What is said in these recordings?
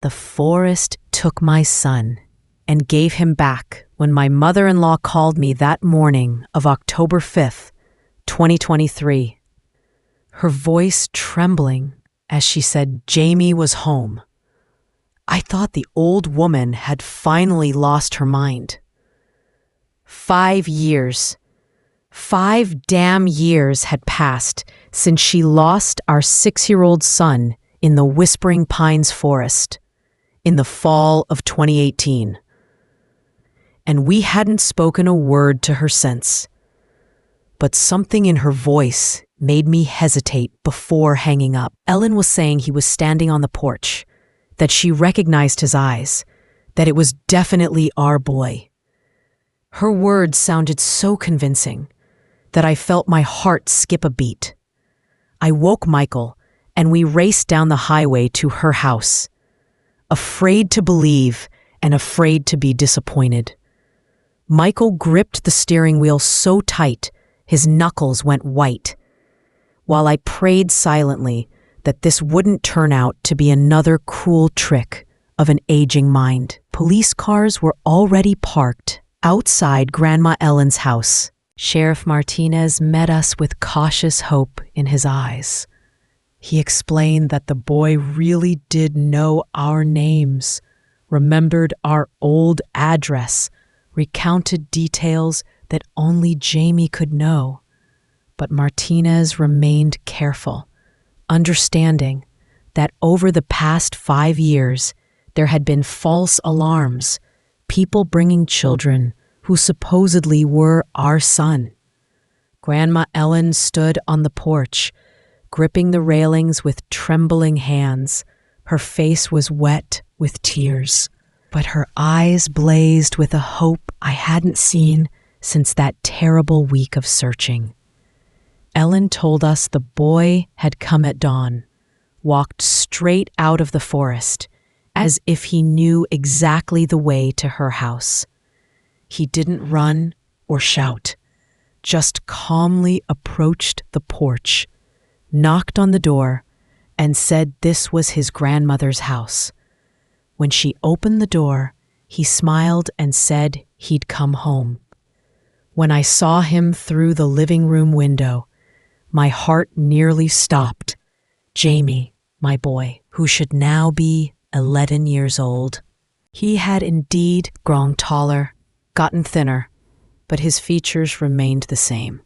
The forest took my son and gave him back when my mother-in-law called me that morning of October 5th, 2023. Her voice trembling as she said Jamie was home. I thought the old woman had finally lost her mind. 5 years. 5 damn years had passed since she lost our 6-year-old son in the Whispering Pines forest in the fall of 2018. And we hadn't spoken a word to her since. But something in her voice made me hesitate before hanging up. Ellen was saying he was standing on the porch, that she recognized his eyes, that it was definitely our boy. Her words sounded so convincing that I felt my heart skip a beat. I woke Michael, and we raced down the highway to her house, afraid to believe and afraid to be disappointed. Michael gripped the steering wheel so tight, his knuckles went white, while I prayed silently that this wouldn't turn out to be another cruel trick of an aging mind. Police cars were already parked outside Grandma Ellen's house. Sheriff Martinez met us with cautious hope in his eyes. He explained that the boy really did know our names, remembered our old address, recounted details that only Jamie could know. But Martinez remained careful, understanding that over the past 5 years, there had been false alarms, people bringing children who supposedly were our son. Grandma Ellen stood on the porch, gripping the railings with trembling hands. Her face was wet with tears, but her eyes blazed with a hope I hadn't seen since that terrible week of searching. Ellen told us the boy had come at dawn, walked straight out of the forest, as if he knew exactly the way to her house. He didn't run or shout, just calmly approached the porch, knocked on the door, and said this was his grandmother's house. When she opened the door, he smiled and said he'd come home. When I saw him through the living room window, my heart nearly stopped. Jamie, my boy, who should now be 11 years old. He had indeed grown taller, gotten thinner, but his features remained the same.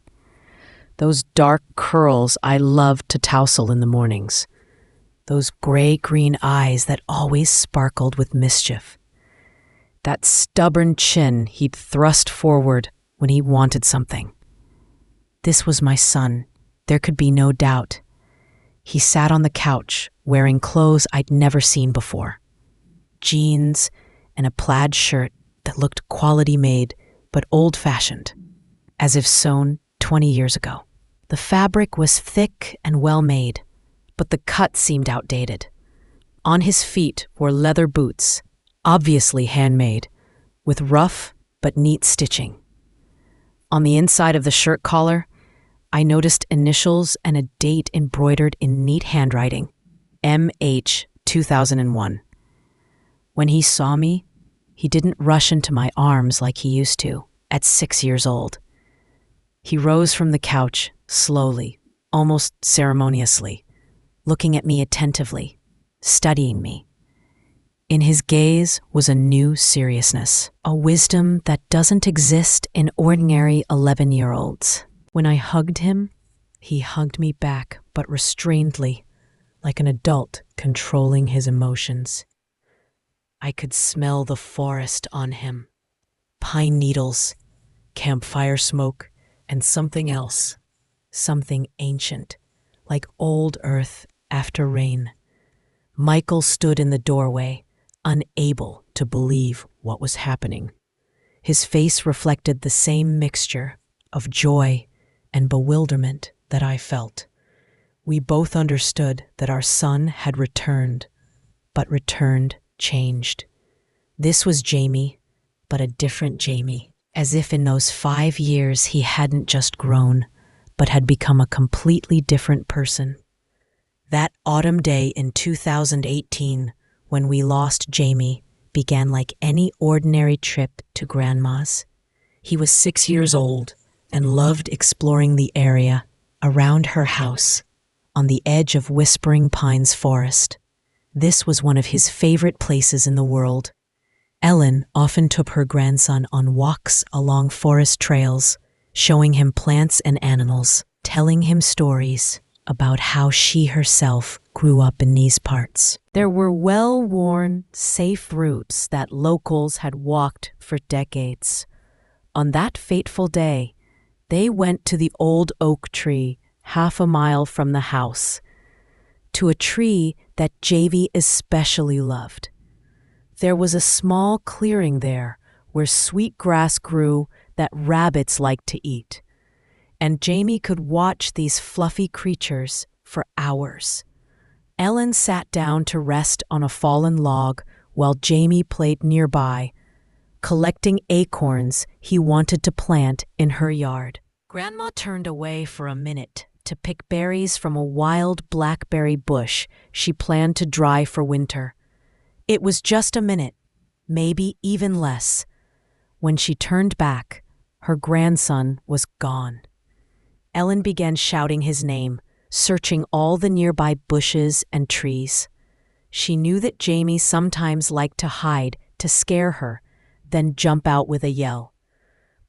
Those dark curls I loved to tousle in the mornings. Those gray-green eyes that always sparkled with mischief. That stubborn chin he'd thrust forward when he wanted something. This was my son, there could be no doubt. He sat on the couch, wearing clothes I'd never seen before. Jeans and a plaid shirt that looked quality-made but old-fashioned, as if sewn 20 years ago. The fabric was thick and well-made, but the cut seemed outdated. On his feet were leather boots, obviously handmade, with rough but neat stitching. On the inside of the shirt collar, I noticed initials and a date embroidered in neat handwriting, MH 2001. When he saw me, he didn't rush into my arms like he used to at 6 years old. He rose from the couch slowly, almost ceremoniously, looking at me attentively, studying me. In his gaze was a new seriousness, a wisdom that doesn't exist in ordinary 11-year-olds. When I hugged him, he hugged me back, but restrainedly, like an adult controlling his emotions. I could smell the forest on him. Pine needles, campfire smoke, and something else. Something ancient, like old earth after rain. Michael stood in the doorway, unable to believe what was happening. His face reflected the same mixture of joy and bewilderment that I felt. We both understood that our son had returned, but returned changed. This was Jamie, but a different Jamie, as if in those 5 years he hadn't just grown, but had become a completely different person. That autumn day in 2018, when we lost Jamie began like any ordinary trip to Grandma's. He was 6 years old and loved exploring the area around her house on the edge of Whispering Pines Forest. This was one of his favorite places in the world. Ellen often took her grandson on walks along forest trails, showing him plants and animals, telling him stories about how she herself grew up in these parts. There were well-worn, safe routes that locals had walked for decades. On that fateful day, they went to the old oak tree half a mile from the house, to a tree that Javy especially loved. There was a small clearing there where sweet grass grew that rabbits liked to eat, and Jamie could watch these fluffy creatures for hours. Ellen sat down to rest on a fallen log while Jamie played nearby, collecting acorns he wanted to plant in her yard. Grandma turned away for a minute to pick berries from a wild blackberry bush she planned to dry for winter. It was just a minute, maybe even less. When she turned back, her grandson was gone. Ellen began shouting his name, searching all the nearby bushes and trees. She knew that Jamie sometimes liked to hide to scare her, then jump out with a yell.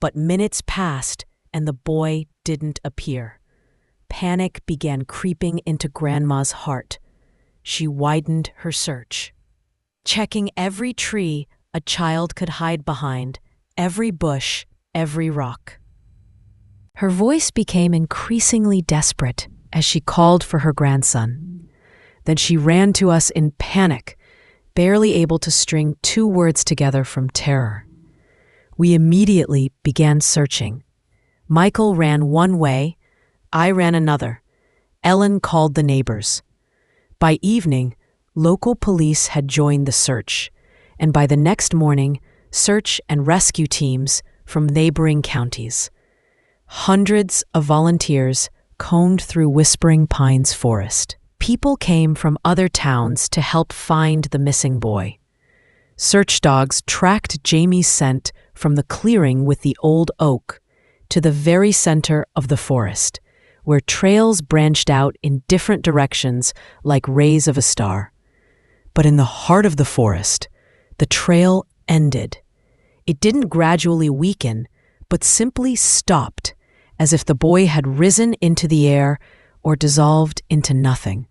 But minutes passed and the boy didn't appear. Panic began creeping into Grandma's heart. She widened her search, checking every tree a child could hide behind, every bush, every rock. Her voice became increasingly desperate as she called for her grandson. Then she ran to us in panic, barely able to string 2 words together from terror. We immediately began searching. Michael ran one way, I ran another. Ellen called the neighbors. By evening, local police had joined the search, and by the next morning, search and rescue teams from neighboring counties. Hundreds of volunteers combed through Whispering Pines Forest. People came from other towns to help find the missing boy. Search dogs tracked Jamie's scent from the clearing with the old oak to the very center of the forest, where trails branched out in different directions like rays of a star. But in the heart of the forest, the trail ended. It didn't gradually weaken, but simply stopped, as if the boy had risen into the air or dissolved into nothing.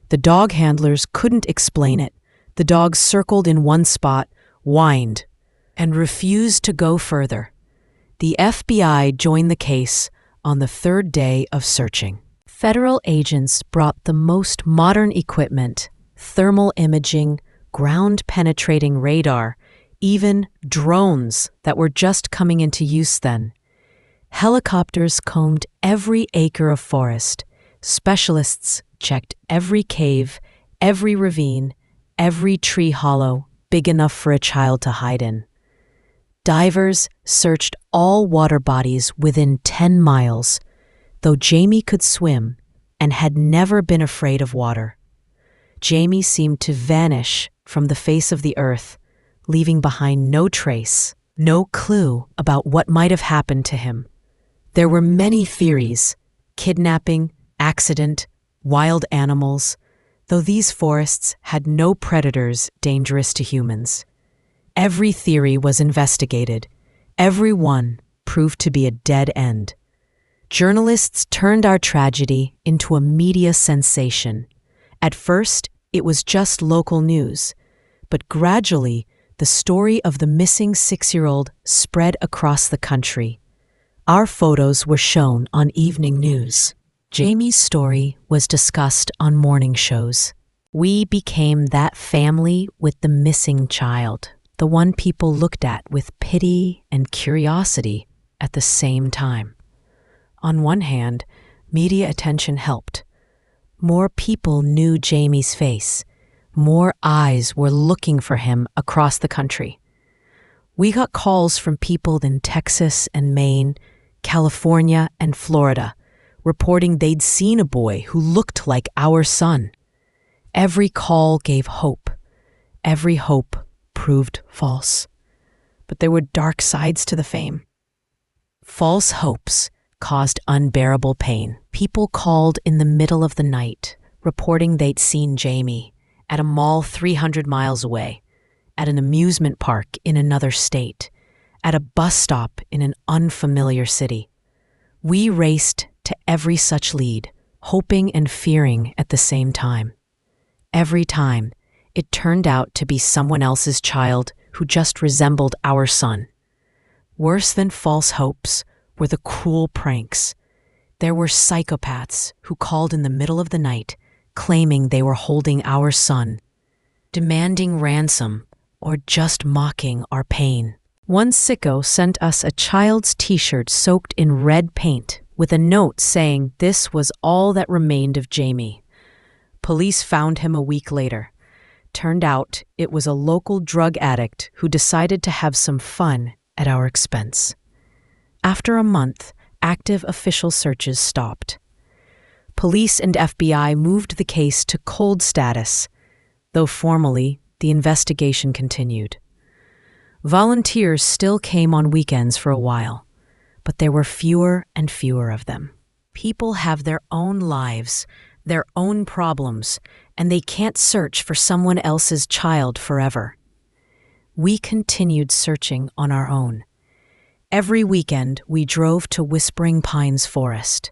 The dog handlers couldn't explain it. The dog circled in one spot, whined, and refused to go further. The FBI joined the case on the 3rd day of searching. Federal agents brought the most modern equipment, thermal imaging, ground-penetrating radar, even drones that were just coming into use then. Helicopters combed every acre of forest. Specialists checked every cave, every ravine, every tree hollow big enough for a child to hide in. Divers searched all water bodies within 10 miles, though Jamie could swim and had never been afraid of water. Jamie seemed to vanish from the face of the earth, leaving behind no trace, no clue about what might have happened to him. There were many theories: kidnapping, accident, wild animals, though these forests had no predators dangerous to humans. Every theory was investigated. Every one proved to be a dead end. Journalists turned our tragedy into a media sensation. At first, it was just local news, but gradually, the story of the missing 6-year-old spread across the country. Our photos were shown on evening news. Jamie's story was discussed on morning shows. We became that family with the missing child, the one people looked at with pity and curiosity at the same time. On one hand, media attention helped. More people knew Jamie's face. More eyes were looking for him across the country. We got calls from people in Texas and Maine, California and Florida, reporting they'd seen a boy who looked like our son. Every call gave hope. Every hope proved false. But there were dark sides to the fame. False hopes caused unbearable pain. People called in the middle of the night, reporting they'd seen Jamie at a mall 300 miles away, at an amusement park in another state, at a bus stop in an unfamiliar city. We raced to every such lead, hoping and fearing at the same time. Every time, it turned out to be someone else's child who just resembled our son. Worse than false hopes were the cruel pranks. There were psychopaths who called in the middle of the night, claiming they were holding our son, demanding ransom, or just mocking our pain. One sicko sent us a child's t-shirt soaked in red paint with a note saying this was all that remained of Jamie. Police found him a week later. Turned out it was a local drug addict who decided to have some fun at our expense. After a month, active official searches stopped. Police and FBI moved the case to cold status, though formally, the investigation continued. Volunteers still came on weekends for a while, but there were fewer and fewer of them. People have their own lives, their own problems, and they can't search for someone else's child forever. We continued searching on our own. Every weekend, we drove to Whispering Pines Forest,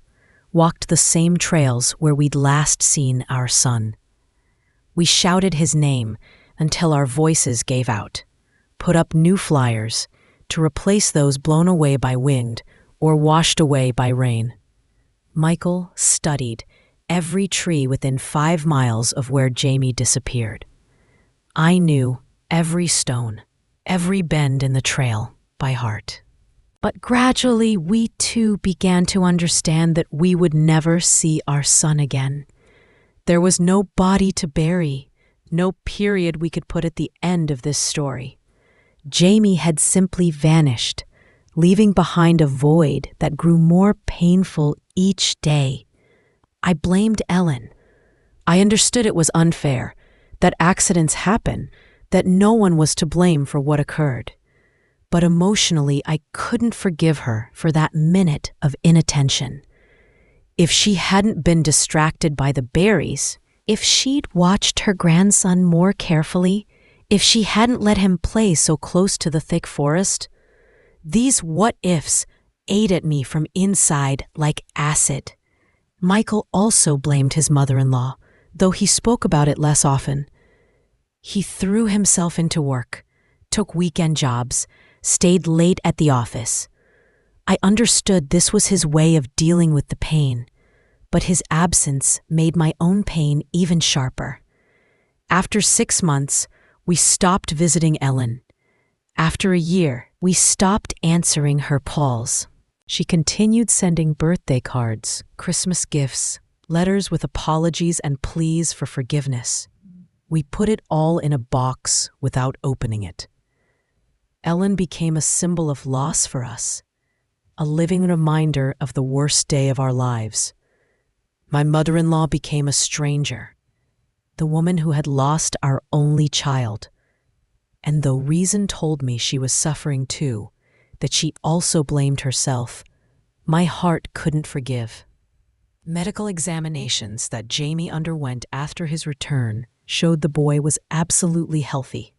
walked the same trails where we'd last seen our son. We shouted his name until our voices gave out, put up new flyers to replace those blown away by wind or washed away by rain. Michael studied every tree within 5 miles of where Jamie disappeared. I knew every stone, every bend in the trail by heart. But gradually, we too began to understand that we would never see our son again. There was no body to bury, no period we could put at the end of this story. Jamie had simply vanished, leaving behind a void that grew more painful each day. I blamed Ellen. I understood it was unfair, that accidents happen, that no one was to blame for what occurred. But emotionally, I couldn't forgive her for that minute of inattention. If she hadn't been distracted by the berries, if she'd watched her grandson more carefully, if she hadn't let him play so close to the thick forest, these what-ifs ate at me from inside like acid. Michael also blamed his mother-in-law, though he spoke about it less often. He threw himself into work, took weekend jobs, stayed late at the office. I understood this was his way of dealing with the pain, but his absence made my own pain even sharper. After 6 months, we stopped visiting Ellen. After a year, we stopped answering her calls. She continued sending birthday cards, Christmas gifts, letters with apologies and pleas for forgiveness. We put it all in a box without opening it. Ellen became a symbol of loss for us, a living reminder of the worst day of our lives. My mother-in-law became a stranger, the woman who had lost our only child. And though reason told me she was suffering too, that she also blamed herself, my heart couldn't forgive. Medical examinations that Jamie underwent after his return showed the boy was absolutely healthy.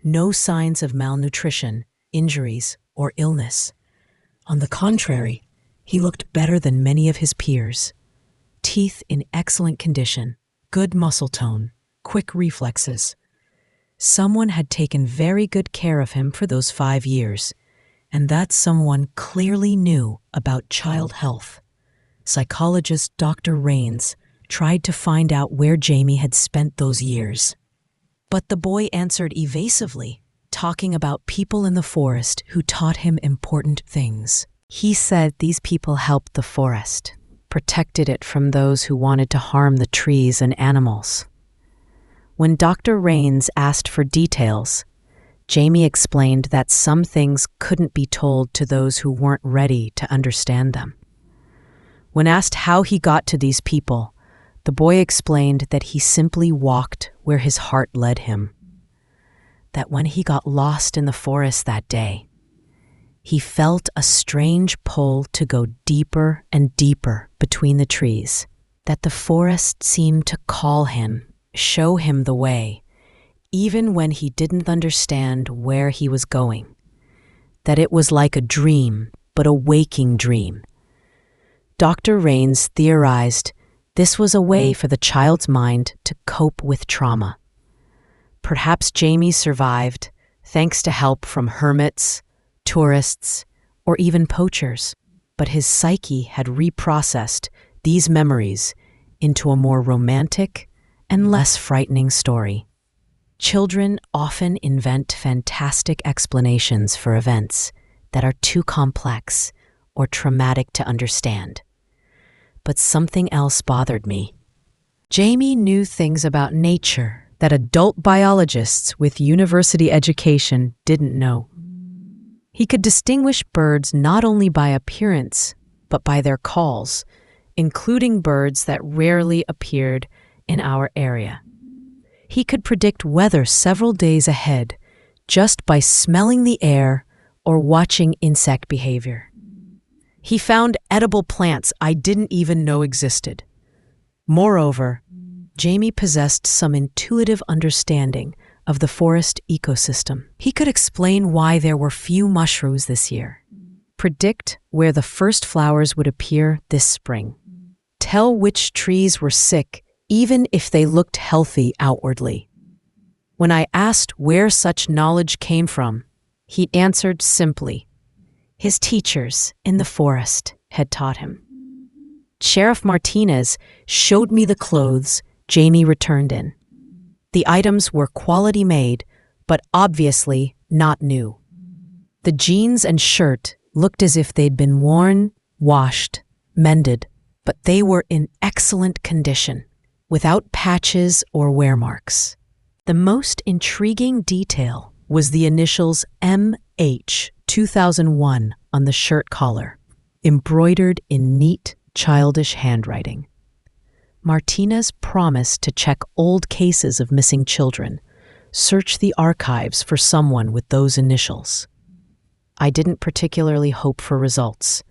No signs of malnutrition, injuries, or illness. On the contrary, he looked better than many of his peers. Teeth in excellent condition, good muscle tone, quick reflexes. Someone had taken very good care of him for those 5 years, and that someone clearly knew about child health. Psychologist Dr. Rains tried to find out where Jamie had spent those years. But the boy answered evasively, talking about people in the forest who taught him important things. He said these people helped the forest, protected it from those who wanted to harm the trees and animals. When Dr. Rains asked for details, Jamie explained that some things couldn't be told to those who weren't ready to understand them. When asked how he got to these people, the boy explained that he simply walked where his heart led him. that when he got lost in the forest that day, he felt a strange pull to go deeper and deeper between the trees, that the forest seemed to call him, show him the way, even when he didn't understand where he was going, that it was like a dream, but a waking dream. Dr. Rains theorized this was a way for the child's mind to cope with trauma. Perhaps Jamie survived thanks to help from hermits, tourists, or even poachers, but his psyche had reprocessed these memories into a more romantic and less frightening story. Children often invent fantastic explanations for events that are too complex or traumatic to understand. But something else bothered me. Jamie knew things about nature that adult biologists with university education didn't know. He could distinguish birds not only by appearance, but by their calls, including birds that rarely appeared in our area. He could predict weather several days ahead just by smelling the air or watching insect behavior. He found edible plants I didn't even know existed. Moreover, Jamie possessed some intuitive understanding of the forest ecosystem. He could explain why there were few mushrooms this year, predict where the first flowers would appear this spring, tell which trees were sick even if they looked healthy outwardly. When I asked where such knowledge came from, he answered simply, his teachers in the forest had taught him. Sheriff Martinez showed me the clothes Jamie returned in. The items were quality made, but obviously not new. The jeans and shirt looked as if they'd been worn, washed, mended, but they were in excellent condition, without patches or wear marks. The most intriguing detail was the initials MH 2001 on the shirt collar, embroidered in neat, childish handwriting. Martinez promised to check old cases of missing children, search the archives for someone with those initials. I didn't particularly hope for results,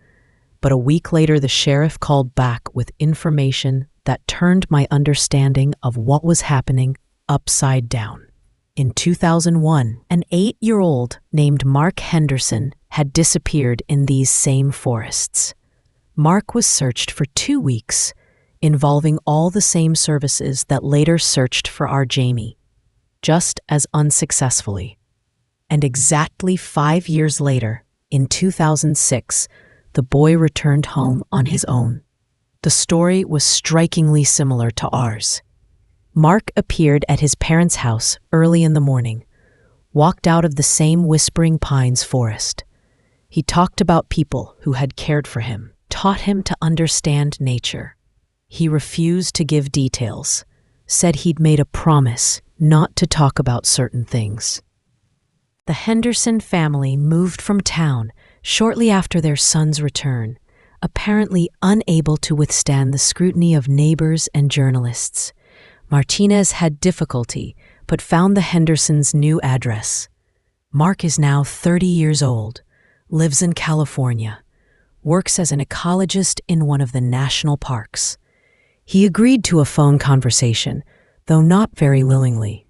but a week later the sheriff called back with information that turned my understanding of what was happening upside down. In 2001, an 8-year-old named Mark Henderson had disappeared in these same forests. Mark was searched for 2 weeks, involving all the same services that later searched for our Jamie, just as unsuccessfully. And exactly 5 years later, in 2006, the boy returned home on his own. The story was strikingly similar to ours. Mark appeared at his parents' house early in the morning, walked out of the same Whispering Pines forest. He talked about people who had cared for him, taught him to understand nature. He refused to give details, said he'd made a promise not to talk about certain things. The Henderson family moved from town shortly after their son's return, apparently unable to withstand the scrutiny of neighbors and journalists. Martinez had difficulty, but found the Hendersons' new address. Mark is now 30 years old, lives in California, works as an ecologist in one of the national parks. He agreed to a phone conversation, though not very willingly.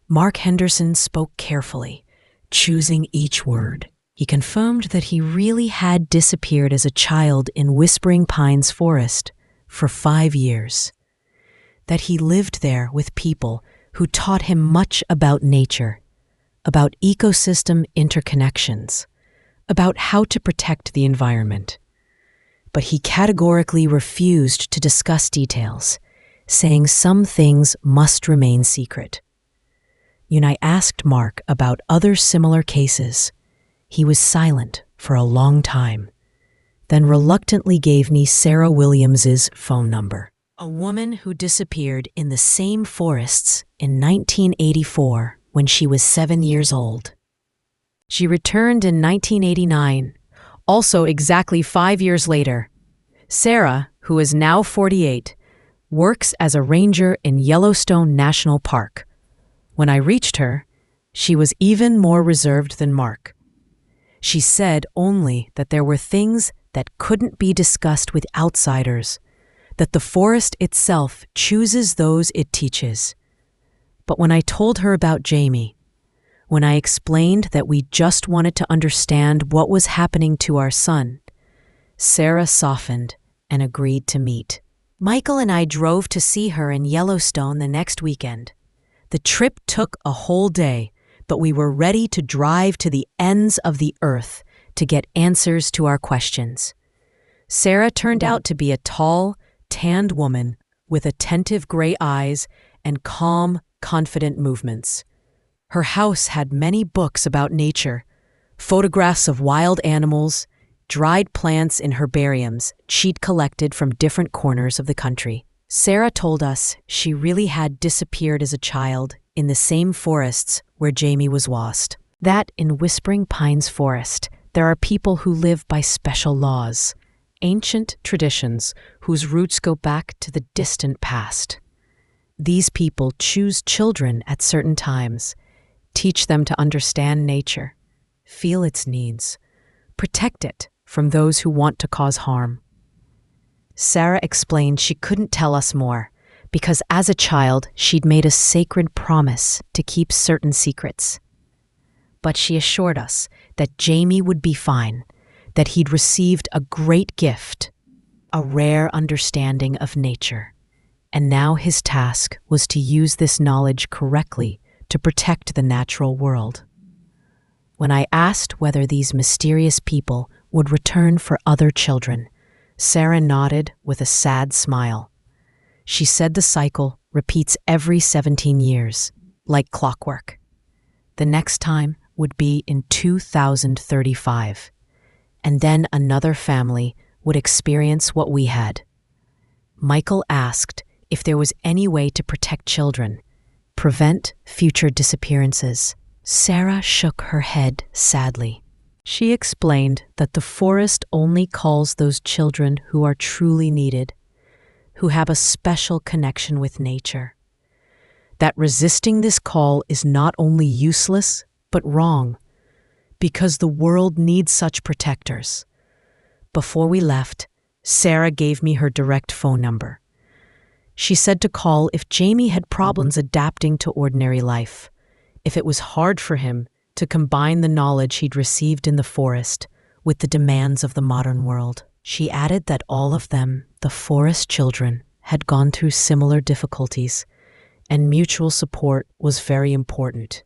Mark Henderson spoke carefully, choosing each word. He confirmed that he really had disappeared as a child in Whispering Pines Forest for 5 years, that he lived there with people who taught him much about nature, about ecosystem interconnections, about how to protect the environment. But he categorically refused to discuss details, saying some things must remain secret. When I asked Mark about other similar cases, he was silent for a long time, then reluctantly gave me Sarah Williams's phone number, a woman who disappeared in the same forests in 1984 when she was 7 years old. She returned in 1989, also exactly 5 years later. Sarah, who is now 48, works as a ranger in Yellowstone National Park. When I reached her, She was even more reserved than Mark. She said only that there were things that couldn't be discussed with outsiders, that the forest itself chooses those it teaches. But when I told her about Jamie, when I explained that we just wanted to understand what was happening to our son, Sarah softened and agreed to meet. Michael and I drove to see her in Yellowstone the next weekend. The trip took a whole day, but we were ready to drive to the ends of the earth to get answers to our questions. Sarah turned out to be a tall, tanned woman with attentive gray eyes and calm, confident movements. Her house had many books about nature, photographs of wild animals, dried plants in herbariums she'd collected from different corners of the country. Sarah told us she really had disappeared as a child in the same forests where Jamie was lost. That in Whispering Pines Forest, there are people who live by special laws, ancient traditions whose roots go back to the distant past. These people choose children at certain times, teach them to understand nature, feel its needs, protect it from those who want to cause harm. Sarah explained she couldn't tell us more because as a child she'd made a sacred promise to keep certain secrets. But she assured us that Jamie would be fine, that he'd received a great gift, a rare understanding of nature, and now his task was to use this knowledge correctly to protect the natural world. When I asked whether these mysterious people would return for other children, Sarah nodded with a sad smile. She said the cycle repeats every 17 years, like clockwork. The next time would be in 2035, and then another family would experience what we had. Michael asked if there was any way to protect children, prevent future disappearances. Sarah shook her head sadly. She explained that the forest only calls those children who are truly needed, who have a special connection with nature. That resisting this call is not only useless, but wrong, because the world needs such protectors. Before we left, Sarah gave me her direct phone number. She said to call if Jamie had problems adapting to ordinary life, if it was hard for him to combine the knowledge he'd received in the forest with the demands of the modern world. She added that all of them, the forest children, had gone through similar difficulties, and mutual support was very important.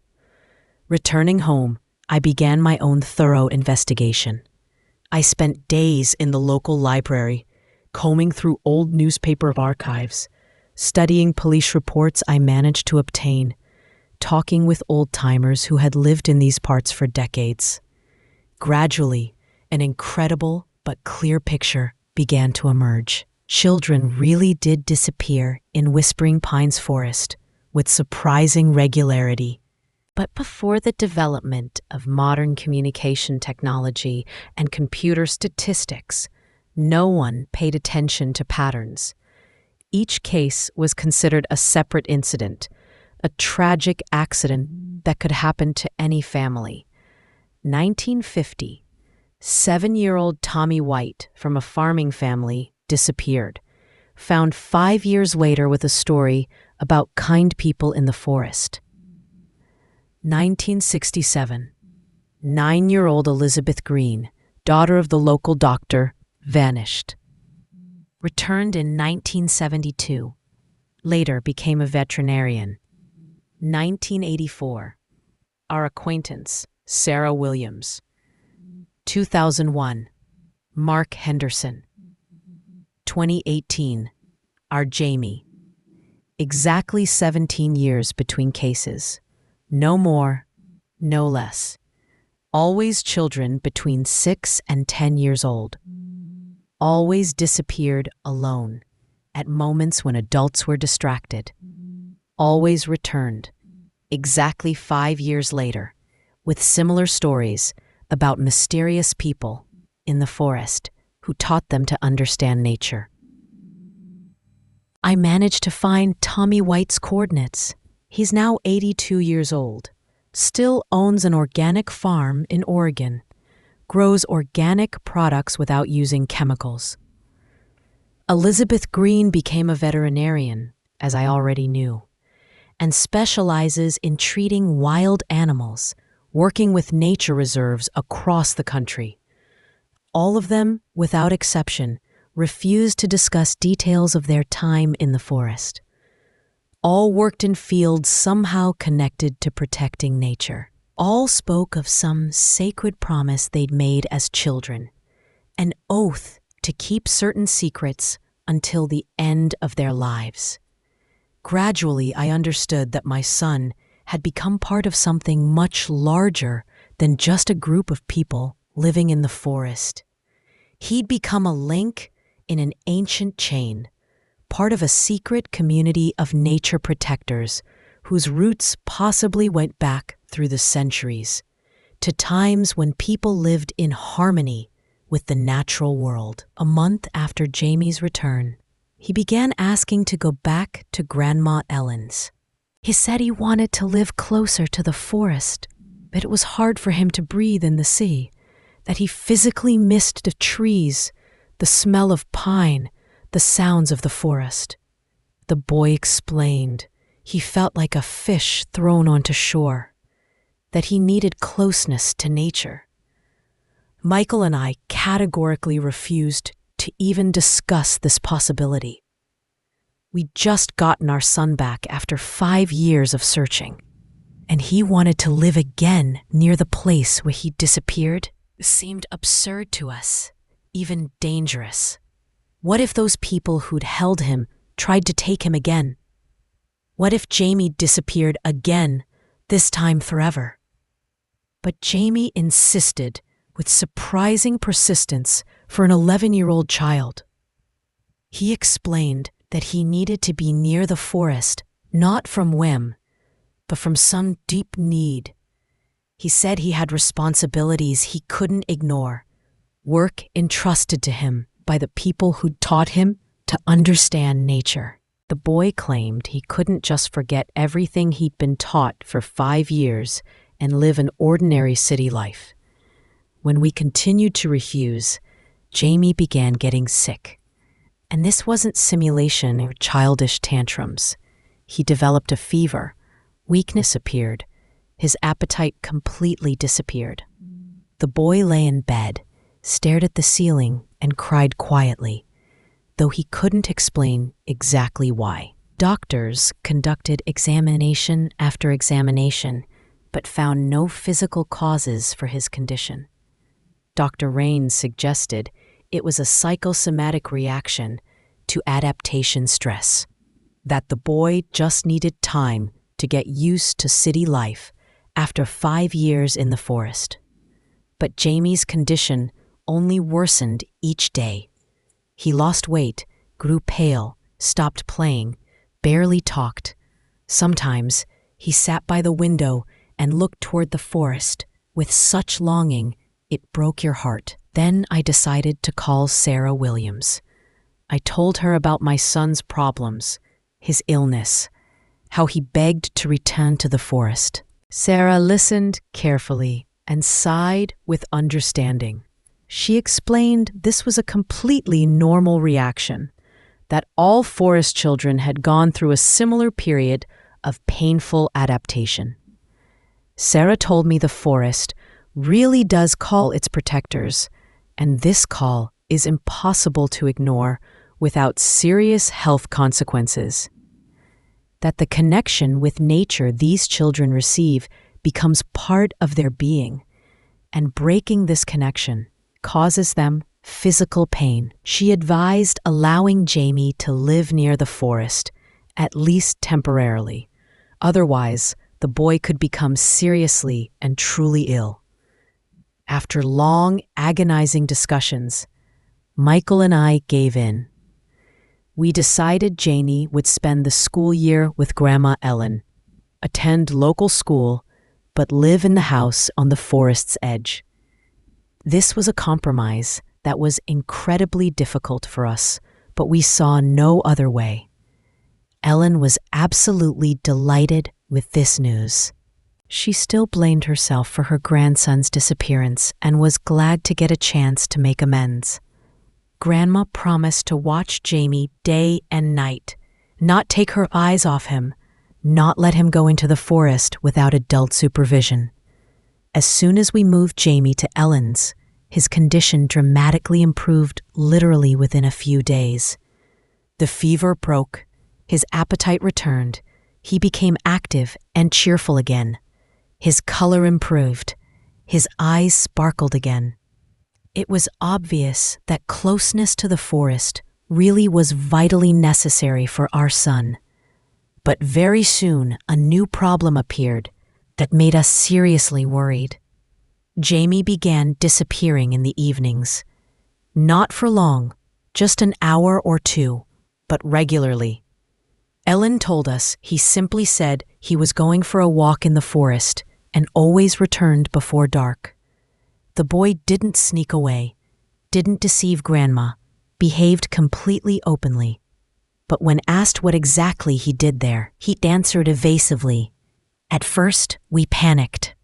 Returning home, I began my own thorough investigation. I spent days in the local library, combing through old newspaper archives, studying police reports I managed to obtain, talking with old-timers who had lived in these parts for decades. Gradually, an incredible but clear picture began to emerge. Children really did disappear in Whispering Pines Forest with surprising regularity. But before the development of modern communication technology and computer statistics, no one paid attention to patterns. Each case was considered a separate incident, a tragic accident that could happen to any family. 1950, 7-year-old Tommy White from a farming family disappeared, found 5 years later with a story about kind people in the forest. 1967, 9-year-old Elizabeth Green, daughter of the local doctor, vanished. Returned in 1972, later became a veterinarian. 1984, our acquaintance, Sarah Williams. 2001, Mark Henderson. 2018, our Jamie. Exactly 17 years between cases. No more, no less. Always children between 6 and 10 years old. Always disappeared alone, at moments when adults were distracted. Always returned, exactly 5 years later, with similar stories about mysterious people in the forest who taught them to understand nature. I managed to find Tommy White's coordinates. He's now 82 years old, still owns an organic farm in Oregon, grows organic products without using chemicals. Elizabeth Green became a veterinarian, as I already knew, and specializes in treating wild animals, working with nature reserves across the country. All of them, without exception, refused to discuss details of their time in the forest. All worked in fields somehow connected to protecting nature. All spoke of some sacred promise they'd made as children, an oath to keep certain secrets until the end of their lives. Gradually, I understood that my son had become part of something much larger than just a group of people living in the forest. He'd become a link in an ancient chain, part of a secret community of nature protectors whose roots possibly went back through the centuries, to times when people lived in harmony with the natural world. A month after Jamie's return, he began asking to go back to Grandma Ellen's. He said he wanted to live closer to the forest, but it was hard for him to breathe in the sea, that he physically missed the trees, the smell of pine, the sounds of the forest. The boy explained he felt like a fish thrown onto shore, that he needed closeness to nature. Michael and I categorically refused to even discuss this possibility. We'd just gotten our son back after 5 years of searching, and he wanted to live again near the place where he disappeared. It seemed absurd to us, even dangerous. What if those people who'd held him tried to take him again? What if Jamie disappeared again, this time forever? But Jamie insisted with surprising persistence for an 11-year-old child. He explained that he needed to be near the forest, not from whim, but from some deep need. He said he had responsibilities he couldn't ignore, work entrusted to him by the people who'd taught him to understand nature. The boy claimed he couldn't just forget everything he'd been taught for 5 years and live an ordinary city life. When we continued to refuse, Jamie began getting sick. And this wasn't simulation or childish tantrums. He developed a fever, weakness appeared, his appetite completely disappeared. The boy lay in bed, stared at the ceiling, and cried quietly, though he couldn't explain exactly why. Doctors conducted examination after examination, but found no physical causes for his condition. Dr. Rains suggested it was a psychosomatic reaction to adaptation stress, that the boy just needed time to get used to city life after 5 years in the forest. But Jamie's condition only worsened each day. He lost weight, grew pale, stopped playing, barely talked. Sometimes he sat by the window and looked toward the forest with such longing it broke your heart. Then I decided to call Sarah Williams. I told her about my son's problems, his illness, how he begged to return to the forest. Sarah listened carefully and sighed with understanding. She explained this was a completely normal reaction, that all forest children had gone through a similar period of painful adaptation. Sarah told me the forest really does call its protectors, and this call is impossible to ignore without serious health consequences. That the connection with nature these children receive becomes part of their being, and breaking this connection causes them physical pain. She advised allowing Jamie to live near the forest, at least temporarily. Otherwise, the boy could become seriously and truly ill. After long, agonizing discussions, Michael and I gave in. We decided Jamie would spend the school year with Grandma Ellen, attend local school, but live in the house on the forest's edge. This was a compromise that was incredibly difficult for us, but we saw no other way. Ellen was absolutely delighted with this news. She still blamed herself for her grandson's disappearance and was glad to get a chance to make amends. Grandma promised to watch Jamie day and night, not take her eyes off him, not let him go into the forest without adult supervision. As soon as we moved Jamie to Ellen's, his condition dramatically improved literally within a few days. The fever broke, his appetite returned, he became active and cheerful again. His color improved, his eyes sparkled again. It was obvious that closeness to the forest really was vitally necessary for our son. But very soon a new problem appeared that made us seriously worried. Jamie began disappearing in the evenings. Not for long, just an hour or two, but regularly. Ellen told us he simply said he was going for a walk in the forest and always returned before dark. The boy didn't sneak away, didn't deceive Grandma, behaved completely openly. But when asked what exactly he did there, he answered evasively. At first, we panicked.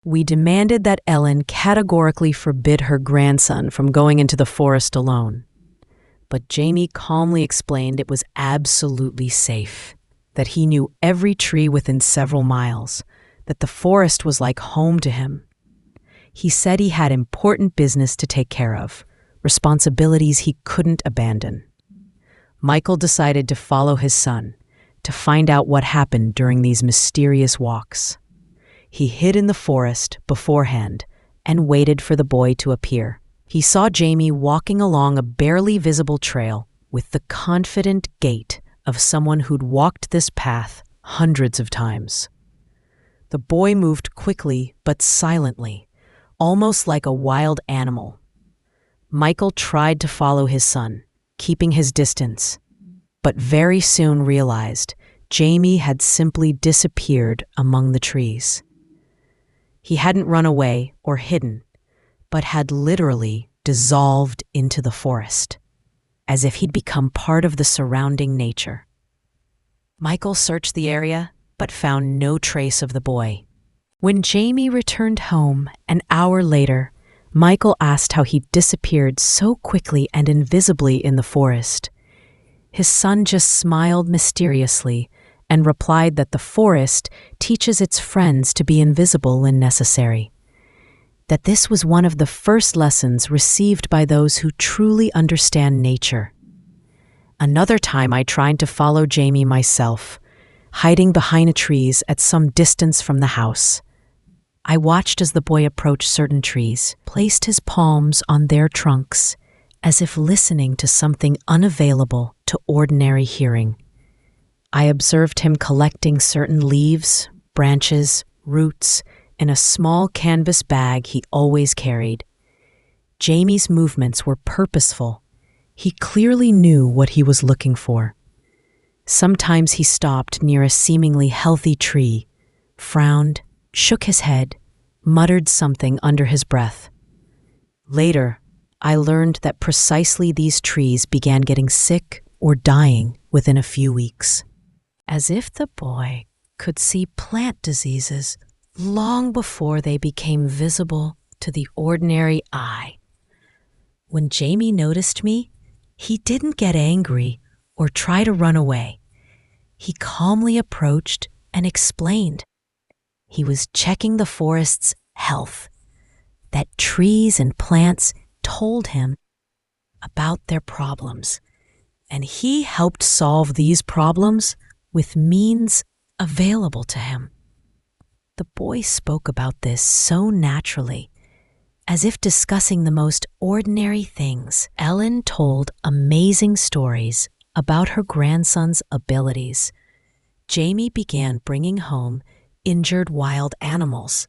We demanded that Ellen categorically forbid her grandson from going into the forest alone. But Jamie calmly explained it was absolutely safe, that he knew every tree within several miles, that the forest was like home to him. He said he had important business to take care of, responsibilities he couldn't abandon. Michael decided to follow his son, to find out what happened during these mysterious walks. He hid in the forest beforehand and waited for the boy to appear. He saw Jamie walking along a barely visible trail with the confident gait of someone who'd walked this path hundreds of times. The boy moved quickly but silently, almost like a wild animal. Michael tried to follow his son, keeping his distance, but very soon realized Jamie had simply disappeared among the trees. He hadn't run away or hidden, but had literally dissolved into the forest, as if he'd become part of the surrounding nature. Michael searched the area, but found no trace of the boy. When Jamie returned home an hour later, Michael asked how he disappeared so quickly and invisibly in the forest. His son just smiled mysteriously and replied that the forest teaches its friends to be invisible when necessary. That this was one of the first lessons received by those who truly understand nature. Another time I tried to follow Jamie myself, hiding behind the trees at some distance from the house. I watched as the boy approached certain trees, placed his palms on their trunks, as if listening to something unavailable to ordinary hearing. I observed him collecting certain leaves, branches, roots, in a small canvas bag he always carried. Jamie's movements were purposeful. He clearly knew what he was looking for. Sometimes he stopped near a seemingly healthy tree, frowned, shook his head, muttered something under his breath. Later, I learned that precisely these trees began getting sick or dying within a few weeks. As if the boy could see plant diseases long before they became visible to the ordinary eye. When Jamie noticed me, he didn't get angry or try to run away. He calmly approached and explained. He was checking the forest's health, that trees and plants told him about their problems, and he helped solve these problems with means available to him. The boy spoke about this so naturally, as if discussing the most ordinary things. Ellen told amazing stories about her grandson's abilities. Jamie began bringing home injured wild animals,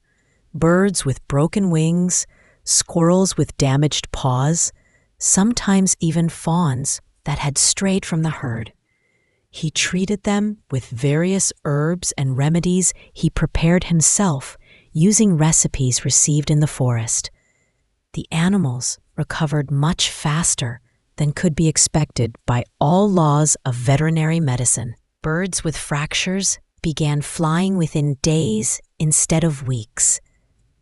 birds with broken wings, squirrels with damaged paws, sometimes even fawns that had strayed from the herd. He treated them with various herbs and remedies he prepared himself using recipes received in the forest. The animals recovered much faster than could be expected by all laws of veterinary medicine. Birds with fractures began flying within days instead of weeks.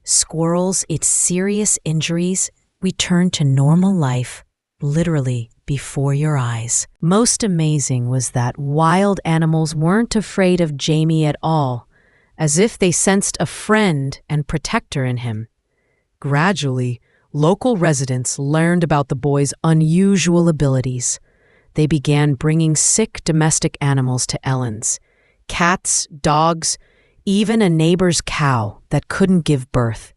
Squirrels, its serious injuries, returned to normal life, literally before your eyes. Most amazing was that wild animals weren't afraid of Jamie at all, as if they sensed a friend and protector in him. Gradually, local residents learned about the boy's unusual abilities. They began bringing sick domestic animals to Ellen's. Cats, dogs, even a neighbor's cow that couldn't give birth.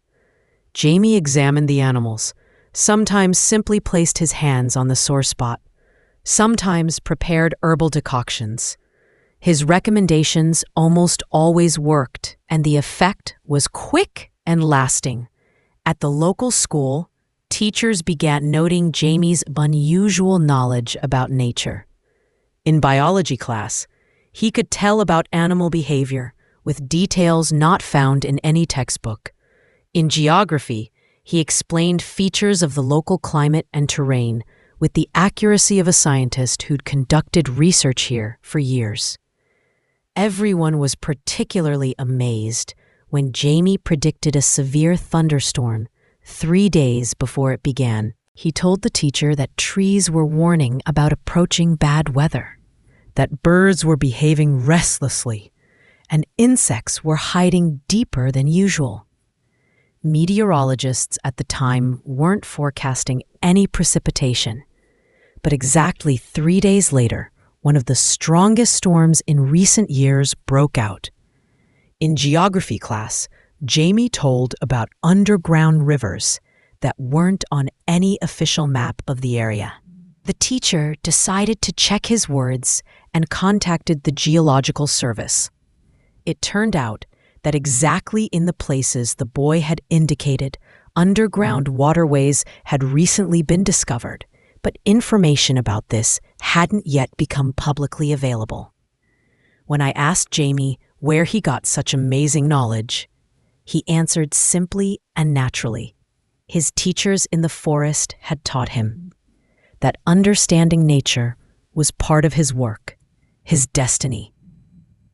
Jamie examined the animals, sometimes simply placed his hands on the sore spot, sometimes prepared herbal decoctions. His recommendations almost always worked, and the effect was quick and lasting. At the local school, teachers began noting Jamie's unusual knowledge about nature. In biology class, he could tell about animal behavior with details not found in any textbook. In geography, he explained features of the local climate and terrain with the accuracy of a scientist who'd conducted research here for years. Everyone was particularly amazed when Jamie predicted a severe thunderstorm 3 days before it began. He told the teacher that trees were warning about approaching bad weather, that birds were behaving restlessly, and insects were hiding deeper than usual. Meteorologists at the time weren't forecasting any precipitation, but exactly 3 days later, one of the strongest storms in recent years broke out. In geography class, Jamie told about underground rivers that weren't on any official map of the area. The teacher decided to check his words and contacted the Geological Service. It turned out that exactly in the places the boy had indicated, underground waterways had recently been discovered, but information about this hadn't yet become publicly available. When I asked Jamie where he got such amazing knowledge, he answered simply and naturally. His teachers in the forest had taught him that understanding nature was part of his work, his destiny,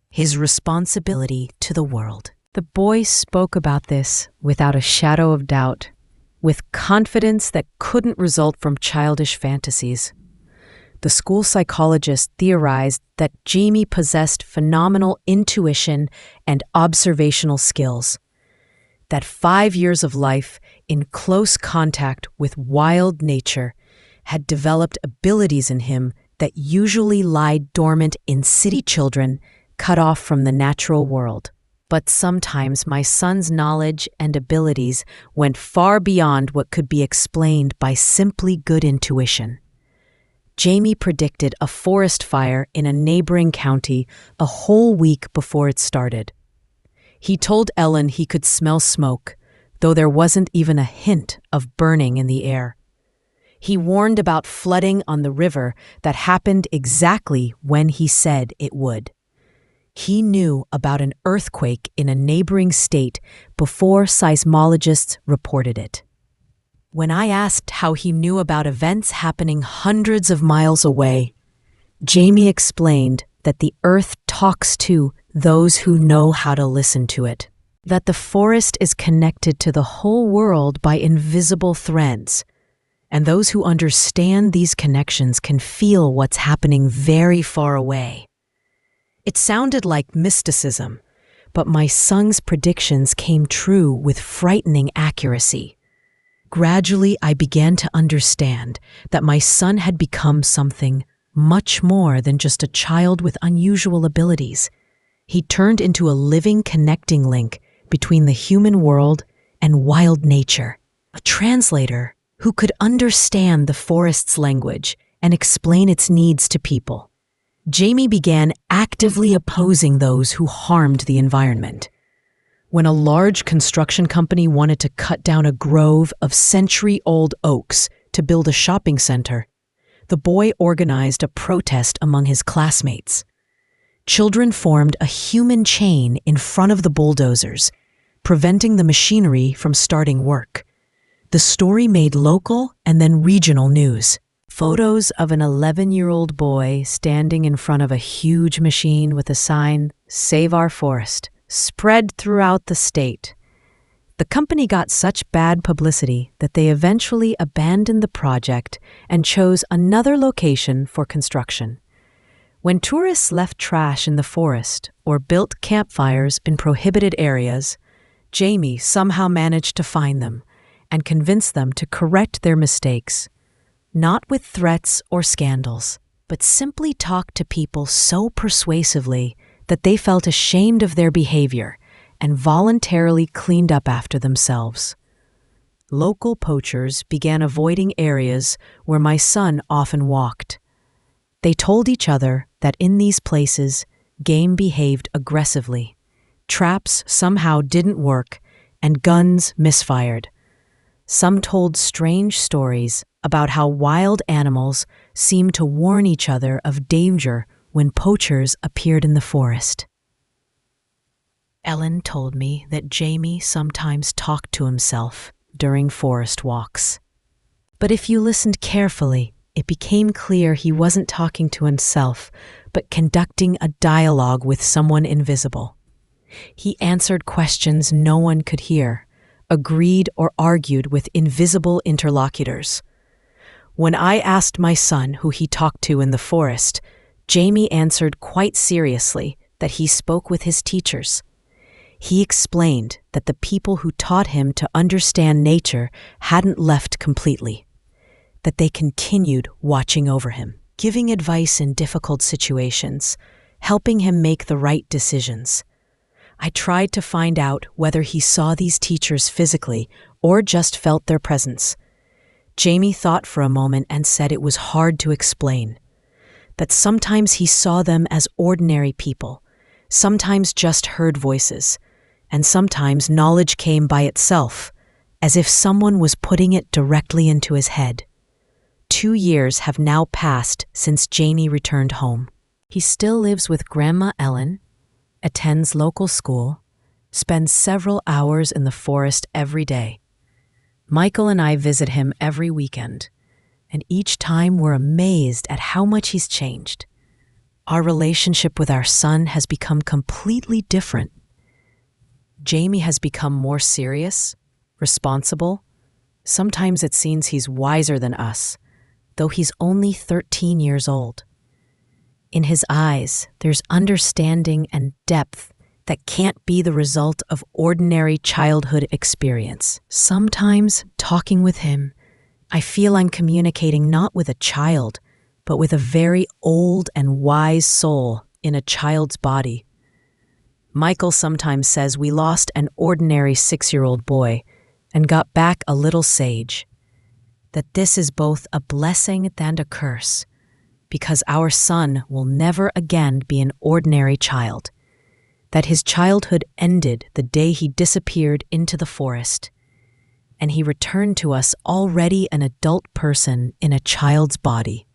his responsibility to the world. The boy spoke about this without a shadow of doubt, with confidence that couldn't result from childish fantasies. The school psychologist theorized that Jamie possessed phenomenal intuition and observational skills, that 5 years of life in close contact with wild nature had developed abilities in him that usually lie dormant in city children cut off from the natural world. But sometimes my son's knowledge and abilities went far beyond what could be explained by simply good intuition. Jamie predicted a forest fire in a neighboring county a whole week before it started. He told Ellen he could smell smoke, though there wasn't even a hint of burning in the air. He warned about flooding on the river that happened exactly when he said it would. He knew about an earthquake in a neighboring state before seismologists reported it. When I asked how he knew about events happening hundreds of miles away, Jamie explained that the earth talks to those who know how to listen to it, that the forest is connected to the whole world by invisible threads, and those who understand these connections can feel what's happening very far away. It sounded like mysticism, but my son's predictions came true with frightening accuracy. Gradually, I began to understand that my son had become something much more than just a child with unusual abilities. He turned into a living connecting link between the human world and wild nature, a translator who could understand the forest's language and explain its needs to people. Jamie began actively opposing those who harmed the environment. When a large construction company wanted to cut down a grove of century-old oaks to build a shopping center, the boy organized a protest among his classmates. Children formed a human chain in front of the bulldozers, preventing the machinery from starting work. The story made local and then regional news. Photos of an 11-year-old boy standing in front of a huge machine with a sign, "Save Our Forest," spread throughout the state. The company got such bad publicity that they eventually abandoned the project and chose another location for construction. When tourists left trash in the forest or built campfires in prohibited areas, Jamie somehow managed to find them and convince them to correct their mistakes. Not with threats or scandals, but simply talked to people so persuasively that they felt ashamed of their behavior and voluntarily cleaned up after themselves. Local poachers began avoiding areas where my son often walked. They told each other that in these places, game behaved aggressively. Traps somehow didn't work, and guns misfired. Some told strange stories about how wild animals seemed to warn each other of danger when poachers appeared in the forest. Ellen told me that Jamie sometimes talked to himself during forest walks. But if you listened carefully, it became clear he wasn't talking to himself, but conducting a dialogue with someone invisible. He answered questions no one could hear, agreed or argued with invisible interlocutors. When I asked my son who he talked to in the forest, Jamie answered quite seriously that he spoke with his teachers. He explained that the people who taught him to understand nature hadn't left completely, that they continued watching over him, giving advice in difficult situations, helping him make the right decisions. I tried to find out whether he saw these teachers physically or just felt their presence. Jamie thought for a moment and said it was hard to explain, that sometimes he saw them as ordinary people, sometimes just heard voices, and sometimes knowledge came by itself, as if someone was putting it directly into his head. 2 years have now passed since Jamie returned home. He still lives with Grandma Ellen, attends local school, spends several hours in the forest every day. Michael and I visit him every weekend, and each time we're amazed at how much he's changed. Our relationship with our son has become completely different. Jamie has become more serious, responsible. Sometimes it seems he's wiser than us, though he's only 13 years old. In his eyes, there's understanding and depth that can't be the result of ordinary childhood experience. Sometimes, talking with him, I feel I'm communicating not with a child, but with a very old and wise soul in a child's body. Michael sometimes says we lost an ordinary 6-year-old boy and got back a little sage, that this is both a blessing and a curse, because our son will never again be an ordinary child, that his childhood ended the day he disappeared into the forest, and he returned to us already an adult person in a child's body.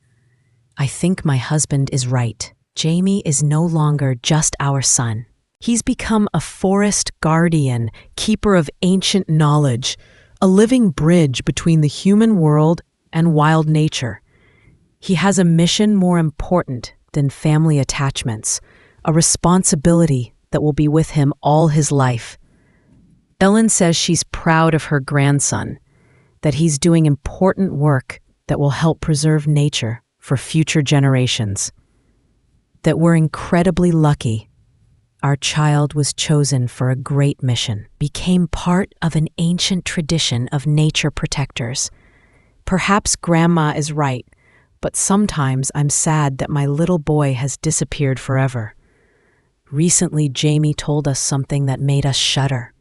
I think my husband is right. Jamie is no longer just our son. He's become a forest guardian, keeper of ancient knowledge, a living bridge between the human world and wild nature. He has a mission more important than family attachments, a responsibility that will be with him all his life. Ellen says she's proud of her grandson, that he's doing important work that will help preserve nature for future generations, that we're incredibly lucky our child was chosen for a great mission, became part of an ancient tradition of nature protectors. Perhaps Grandma is right, but sometimes I'm sad that my little boy has disappeared forever. Recently, Jamie told us something that made us shudder.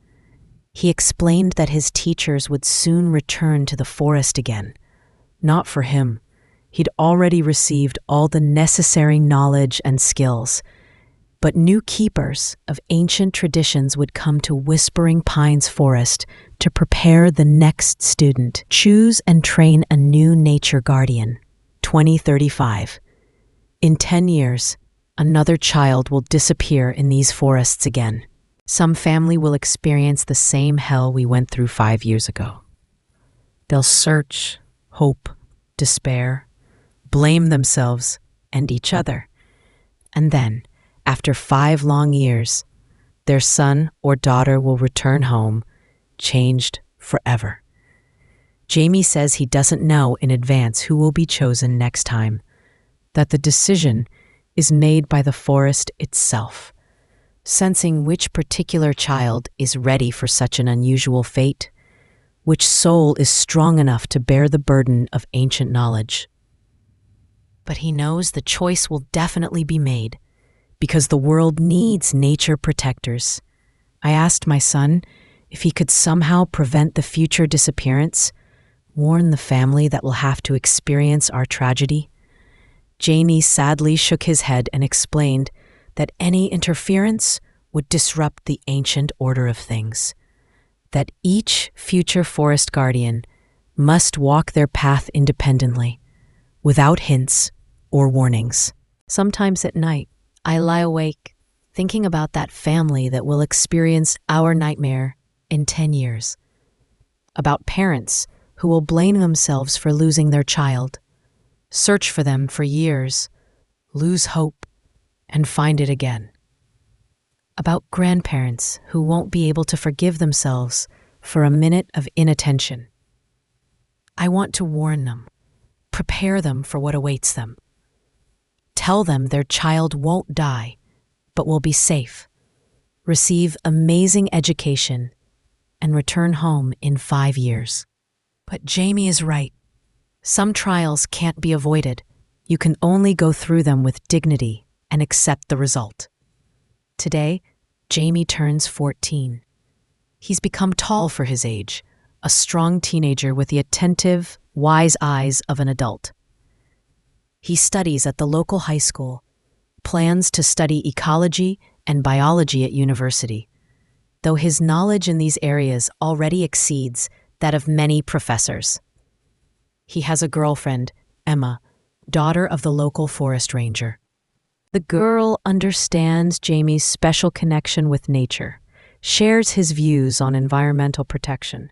He explained that his teachers would soon return to the forest again. Not for him. He'd already received all the necessary knowledge and skills. But new keepers of ancient traditions would come to Whispering Pines Forest to prepare the next student. Choose and train a new nature guardian. 2035. In 10 years, another child will disappear in these forests again. Some family will experience the same hell we went through 5 years ago. They'll search, hope, despair, blame themselves and each other. And then, after 5 long years, their son or daughter will return home, changed forever. Jamie says he doesn't know in advance who will be chosen next time, that the decision is made by the forest itself, sensing which particular child is ready for such an unusual fate, which soul is strong enough to bear the burden of ancient knowledge. But he knows the choice will definitely be made, because the world needs nature protectors. I asked my son if he could somehow prevent the future disappearance, warn the family that will have to experience our tragedy. Jamie sadly shook his head and explained that any interference would disrupt the ancient order of things, that each future forest guardian must walk their path independently, without hints or warnings. Sometimes at night, I lie awake thinking about that family that will experience our nightmare in 10 years, about parents who will blame themselves for losing their child, search for them for years, lose hope, and find it again, about grandparents who won't be able to forgive themselves for a minute of inattention. I want to warn them, prepare them for what awaits them, tell them their child won't die, but will be safe, receive amazing education, and return home in 5 years. But Jamie is right. Some trials can't be avoided. You can only go through them with dignity and accept the result. Today, Jamie turns 14. He's become tall for his age, a strong teenager with the attentive, wise eyes of an adult. He studies at the local high school, plans to study ecology and biology at university, though his knowledge in these areas already exceeds that of many professors. He has a girlfriend, Emma, daughter of the local forest ranger. The girl understands Jamie's special connection with nature, shares his views on environmental protection.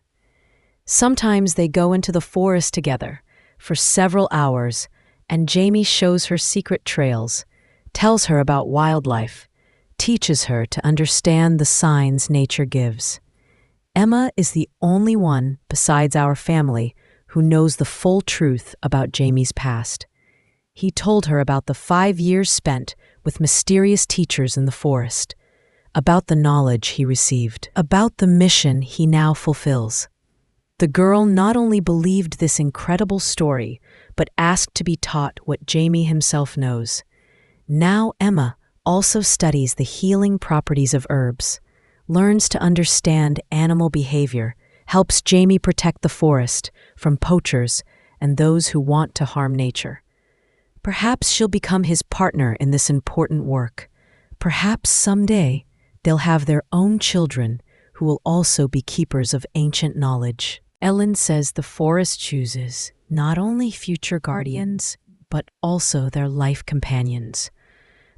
Sometimes they go into the forest together for several hours, and Jamie shows her secret trails, tells her about wildlife, teaches her to understand the signs nature gives. Emma is the only one besides our family who knows the full truth about Jamie's past. He told her about the 5 years spent with mysterious teachers in the forest, about the knowledge he received, about the mission he now fulfills. The girl not only believed this incredible story, but asked to be taught what Jamie himself knows. Now Emma also studies the healing properties of herbs, learns to understand animal behavior, helps Jamie protect the forest from poachers and those who want to harm nature. Perhaps she'll become his partner in this important work. Perhaps someday they'll have their own children who will also be keepers of ancient knowledge. Ellen says the forest chooses not only future guardians, but also their life companions.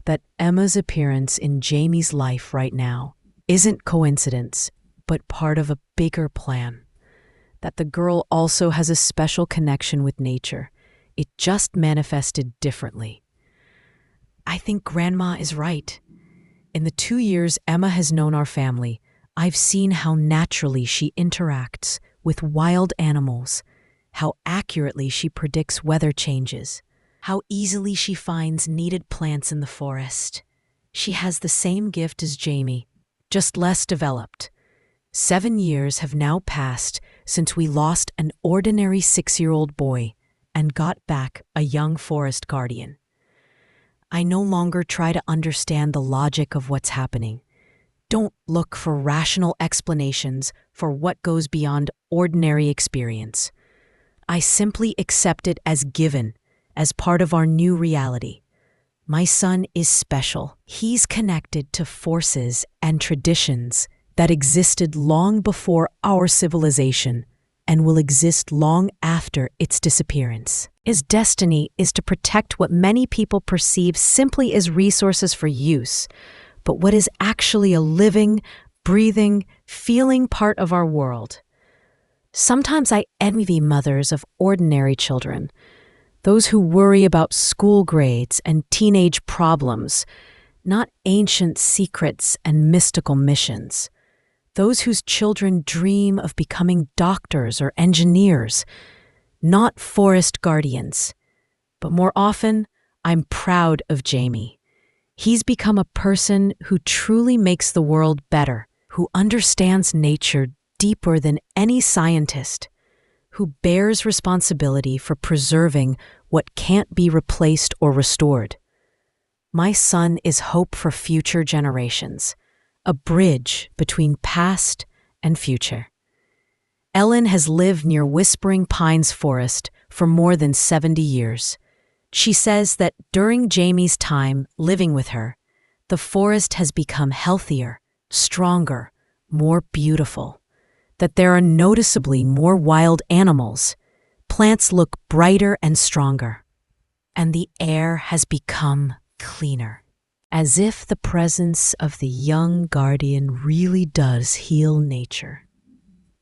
That Emma's appearance in Jamie's life right now isn't coincidence, but part of a bigger plan. That the girl also has a special connection with nature. It just manifested differently. I think Grandma is right. In the 2 years Emma has known our family, I've seen how naturally she interacts with wild animals, how accurately she predicts weather changes, how easily she finds needed plants in the forest. She has the same gift as Jamie, just less developed. 7 years have now passed since we lost an ordinary 6-year-old boy and got back a young forest guardian. I no longer try to understand the logic of what's happening. Don't look for rational explanations for what goes beyond ordinary experience. I simply accept it as given, as part of our new reality. My son is special. He's connected to forces and traditions that existed long before our civilization and will exist long after its disappearance. His destiny is to protect what many people perceive simply as resources for use, but what is actually a living, breathing, feeling part of our world. Sometimes I envy mothers of ordinary children, those who worry about school grades and teenage problems, not ancient secrets and mystical missions. Those whose children dream of becoming doctors or engineers, not forest guardians. But more often, I'm proud of Jamie. He's become a person who truly makes the world better, who understands nature deeper than any scientist, who bears responsibility for preserving what can't be replaced or restored. My son is hope for future generations, a bridge between past and future. Ellen has lived near Whispering Pines Forest for more than 70 years. She says that during Jamie's time living with her, the forest has become healthier, stronger, more beautiful, that there are noticeably more wild animals, plants look brighter and stronger, and the air has become cleaner, as if the presence of the young guardian really does heal nature.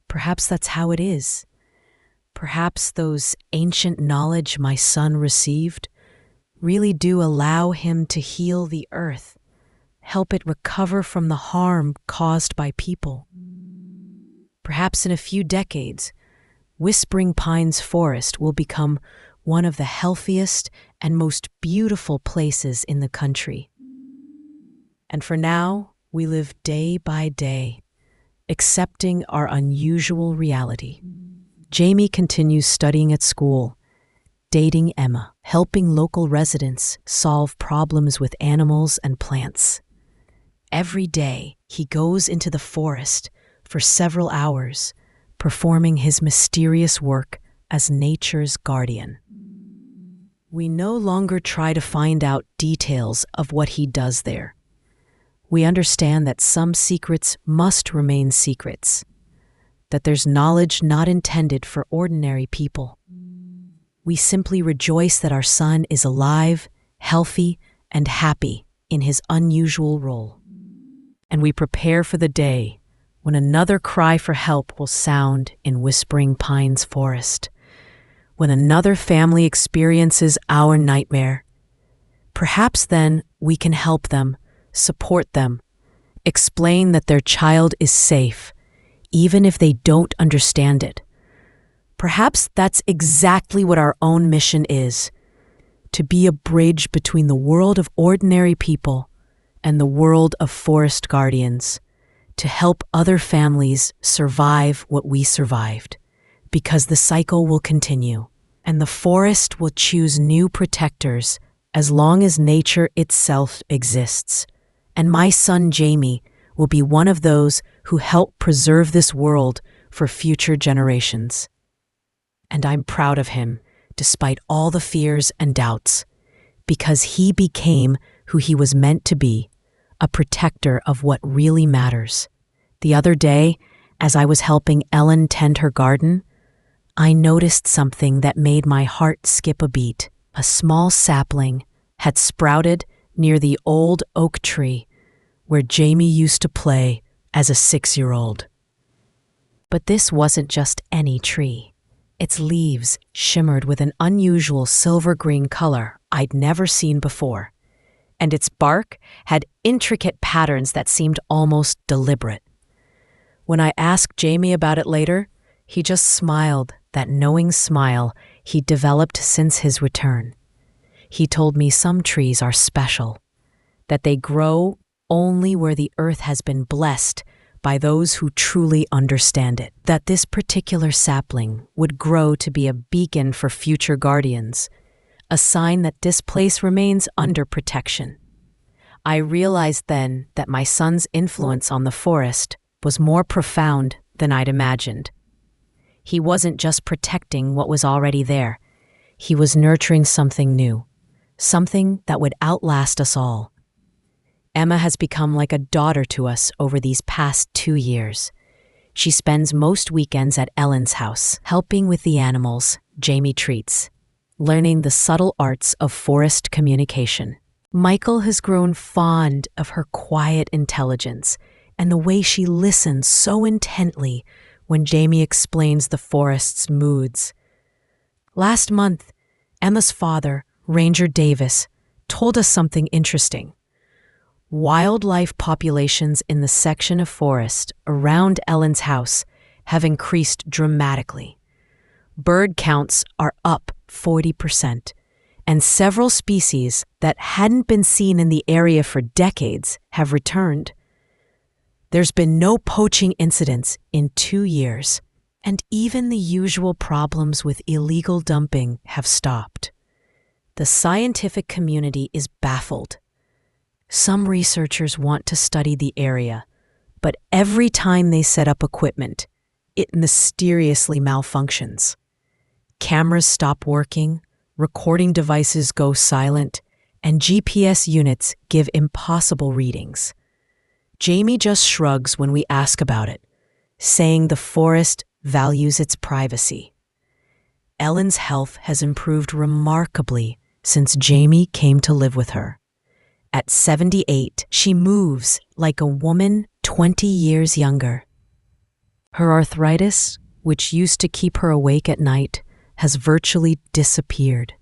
Perhaps that's how it is. Perhaps those ancient knowledge my son received really do allow him to heal the earth, help it recover from the harm caused by people. Perhaps in a few decades, Whispering Pines Forest will become one of the healthiest and most beautiful places in the country. And for now, we live day by day, accepting our unusual reality. Jamie continues studying at school, dating Emma, helping local residents solve problems with animals and plants. Every day, he goes into the forest for several hours, performing his mysterious work as nature's guardian. We no longer try to find out details of what he does there. We understand that some secrets must remain secrets, that there's knowledge not intended for ordinary people. We simply rejoice that our son is alive, healthy, and happy in his unusual role. And we prepare for the day when another cry for help will sound in Whispering Pines Forest, when another family experiences our nightmare. Perhaps then we can help them, support them, explain that their child is safe, even if they don't understand it. Perhaps that's exactly what our own mission is, to be a bridge between the world of ordinary people and the world of forest guardians, to help other families survive what we survived, because the cycle will continue, and the forest will choose new protectors as long as nature itself exists. And my son Jamie will be one of those who help preserve this world for future generations. And I'm proud of him, despite all the fears and doubts, because he became who he was meant to be, a protector of what really matters. The other day, as I was helping Ellen tend her garden, I noticed something that made my heart skip a beat. A small sapling had sprouted near the old oak tree where Jamie used to play as a 6-year-old. But this wasn't just any tree. Its leaves shimmered with an unusual silver-green color I'd never seen before, and its bark had intricate patterns that seemed almost deliberate. When I asked Jamie about it later, he just smiled, that knowing smile he'd developed since his return. He told me some trees are special, that they grow only where the earth has been blessed by those who truly understand it, that this particular sapling would grow to be a beacon for future guardians, a sign that this place remains under protection. I realized then that my son's influence on the forest was more profound than I'd imagined. He wasn't just protecting what was already there. He was nurturing something new, something that would outlast us all. Emma has become like a daughter to us over these past 2 years. She spends most weekends at Ellen's house, helping with the animals Jamie treats, learning the subtle arts of forest communication. Michael has grown fond of her quiet intelligence and the way she listens so intently when Jamie explains the forest's moods. Last month, Emma's father, Ranger Davis, told us something interesting. Wildlife populations in the section of forest around Ellen's house have increased dramatically. Bird counts are up 40%, and several species that hadn't been seen in the area for decades have returned. There's been no poaching incidents in 2 years, and even the usual problems with illegal dumping have stopped. The scientific community is baffled. Some researchers want to study the area, but every time they set up equipment, it mysteriously malfunctions. Cameras stop working, recording devices go silent, and GPS units give impossible readings. Jamie just shrugs when we ask about it, saying the forest values its privacy. Ellen's health has improved remarkably since Jamie came to live with her. At 78, she moves like a woman 20 years younger. Her arthritis, which used to keep her awake at night, has virtually disappeared.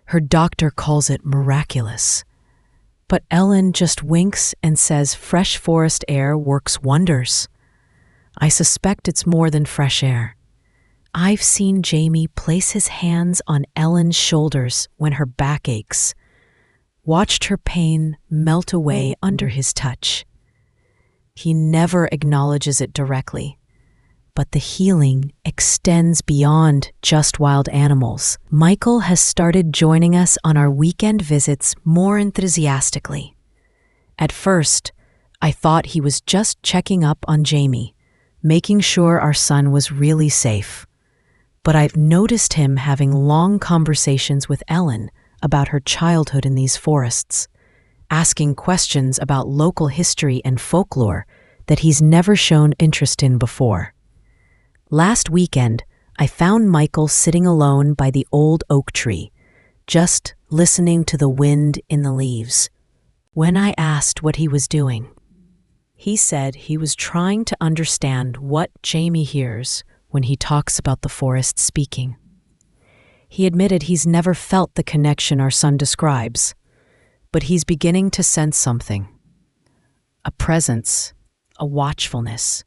Her doctor calls it miraculous. But Ellen just winks and says fresh forest air works wonders. I suspect it's more than fresh air. I've seen Jamie place his hands on Ellen's shoulders when her back aches, watched her pain melt away under his touch. He never acknowledges it directly, but the healing extends beyond just wild animals. Michael has started joining us on our weekend visits more enthusiastically. At first, I thought he was just checking up on Jamie, making sure our son was really safe. But I've noticed him having long conversations with Ellen about her childhood in these forests, asking questions about local history and folklore that he's never shown interest in before. Last weekend, I found Michael sitting alone by the old oak tree, just listening to the wind in the leaves. When I asked what he was doing, he said he was trying to understand what Jamie hears when he talks about the forest speaking. He admitted he's never felt the connection our son describes, but he's beginning to sense something. A presence, a watchfulness,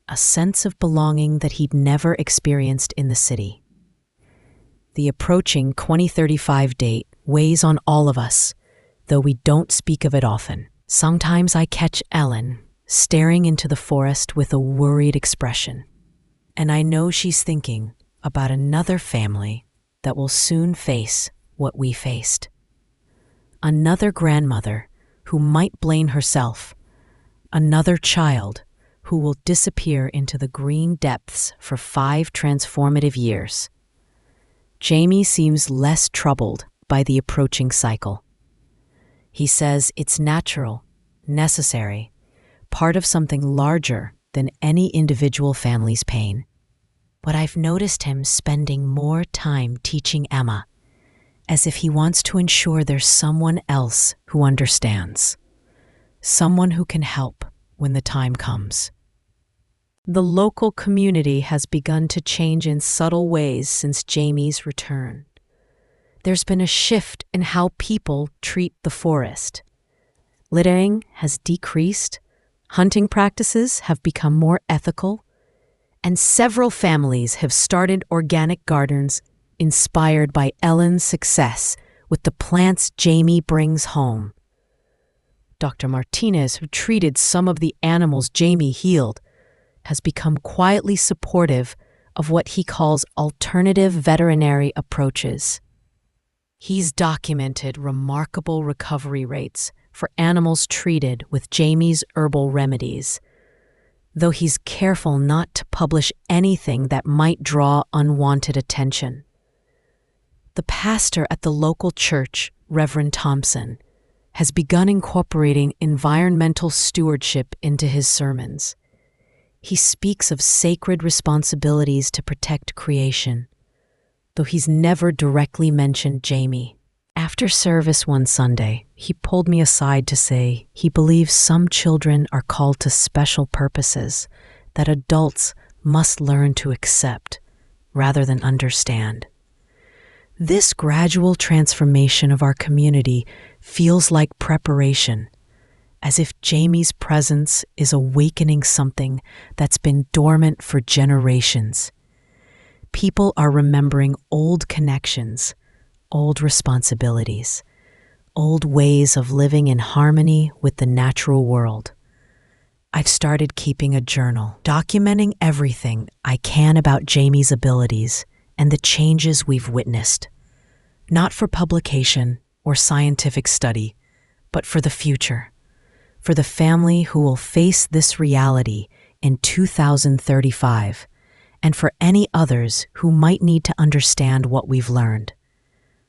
a sense of belonging that he'd never experienced in the city. The approaching 2035 date weighs on all of us, though we don't speak of it often. Sometimes I catch Ellen staring into the forest with a worried expression, and I know she's thinking about another family that will soon face what we faced. Another grandmother who might blame herself, another child who will disappear into the green depths for 5 transformative years. Jamie seems less troubled by the approaching cycle. He says it's natural, necessary, part of something larger than any individual family's pain. But I've noticed him spending more time teaching Emma, as if he wants to ensure there's someone else who understands, someone who can help when the time comes. The local community has begun to change in subtle ways since Jamie's return. There's been a shift in how people treat the forest. Littering has decreased, hunting practices have become more ethical, and several families have started organic gardens inspired by Ellen's success with the plants Jamie brings home. Dr. Martinez, who treated some of the animals Jamie healed, has become quietly supportive of what he calls alternative veterinary approaches. He's documented remarkable recovery rates for animals treated with Jamie's herbal remedies, though he's careful not to publish anything that might draw unwanted attention. The pastor at the local church, Reverend Thompson, has begun incorporating environmental stewardship into his sermons. He speaks of sacred responsibilities to protect creation, though he's never directly mentioned Jamie. After service one Sunday, he pulled me aside to say he believes some children are called to special purposes that adults must learn to accept rather than understand. This gradual transformation of our community feels like preparation, as if Jamie's presence is awakening something that's been dormant for generations. People are remembering old connections, old responsibilities, old ways of living in harmony with the natural world. I've started keeping a journal, documenting everything I can about Jamie's abilities and the changes we've witnessed, not for publication or scientific study, but for the future, for the family who will face this reality in 2035, and for any others who might need to understand what we've learned.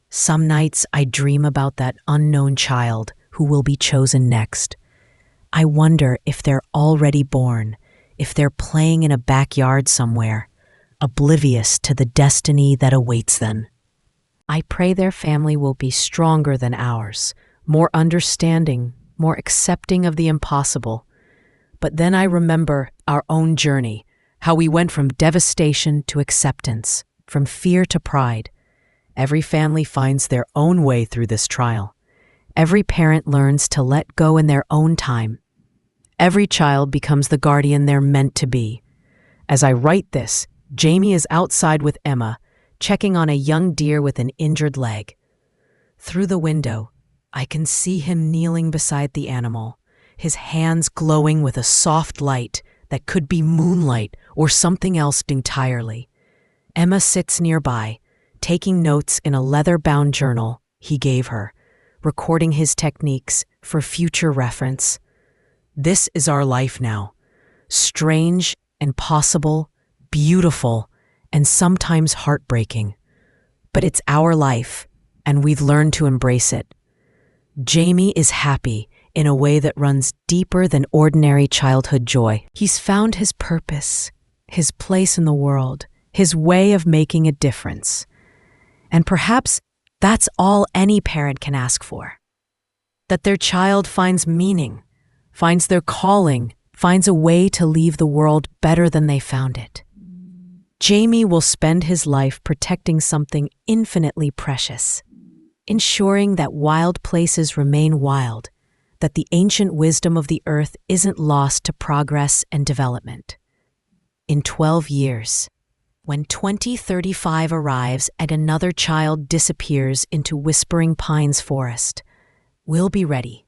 Some nights I dream about that unknown child who will be chosen next. I wonder if they're already born, if they're playing in a backyard somewhere, oblivious to the destiny that awaits them. I pray their family will be stronger than ours, more understanding, more accepting of the impossible. But then I remember our own journey, how we went from devastation to acceptance, from fear to pride. Every family finds their own way through this trial. Every parent learns to let go in their own time. Every child becomes the guardian they're meant to be. As I write this, Jamie is outside with Emma, checking on a young deer with an injured leg. Through the window, I can see him kneeling beside the animal, his hands glowing with a soft light that could be moonlight or something else entirely. Emma sits nearby, taking notes in a leather-bound journal he gave her, recording his techniques for future reference. This is our life now. Strange and possible, beautiful, and sometimes heartbreaking. But it's our life, and we've learned to embrace it. Jamie is happy in a way that runs deeper than ordinary childhood joy. He's found his purpose, his place in the world, his way of making a difference. And perhaps that's all any parent can ask for. That their child finds meaning, finds their calling, finds a way to leave the world better than they found it. Jamie will spend his life protecting something infinitely precious, ensuring that wild places remain wild, that the ancient wisdom of the earth isn't lost to progress and development. In 12 years, when 2035 arrives and another child disappears into Whispering Pines Forest, we'll be ready.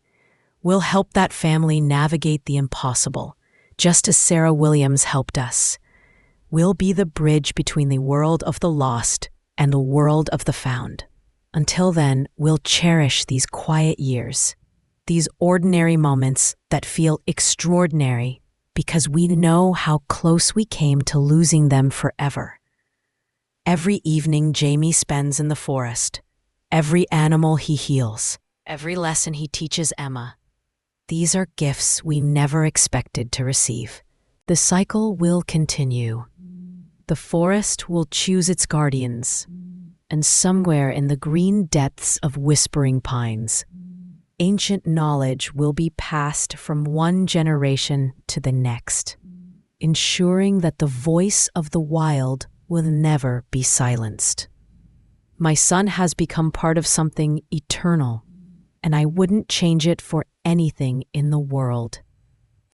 We'll help that family navigate the impossible, just as Sarah Williams helped us. We'll be the bridge between the world of the lost and the world of the found. Until then, we'll cherish these quiet years, these ordinary moments that feel extraordinary because we know how close we came to losing them forever. Every evening Jamie spends in the forest, every animal he heals, every lesson he teaches Emma, these are gifts we never expected to receive. The cycle will continue. The forest will choose its guardians, and somewhere in the green depths of Whispering Pines, ancient knowledge will be passed from one generation to the next, ensuring that the voice of the wild will never be silenced. My son has become part of something eternal, and I wouldn't change it for anything in the world.